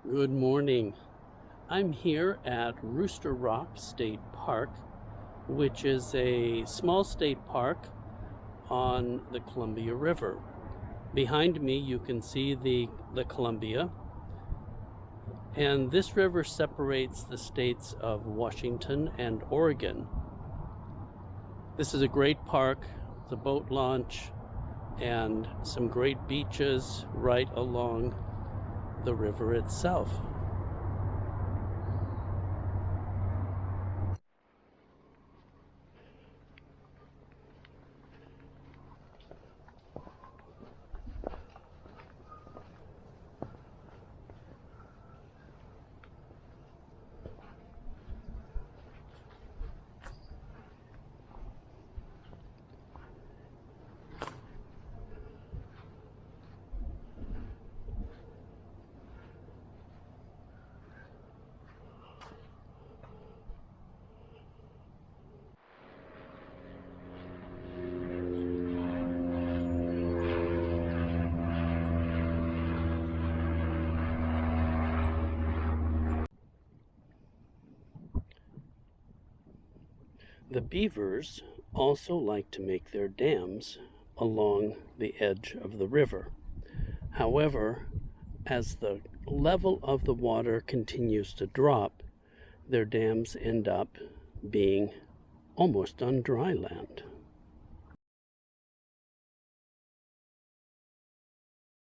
Good morning. I'm here at Rooster Rock State Park, which is a small state park on the Columbia River. Behind me you can see the Columbia, and this river separates the states of Washington and Oregon. This is a great park, the boat launch, and some great beaches right along the river itself. The beavers also like to make their dams along the edge of the river. However, as the level of the water continues to drop, their dams end up being almost on dry land.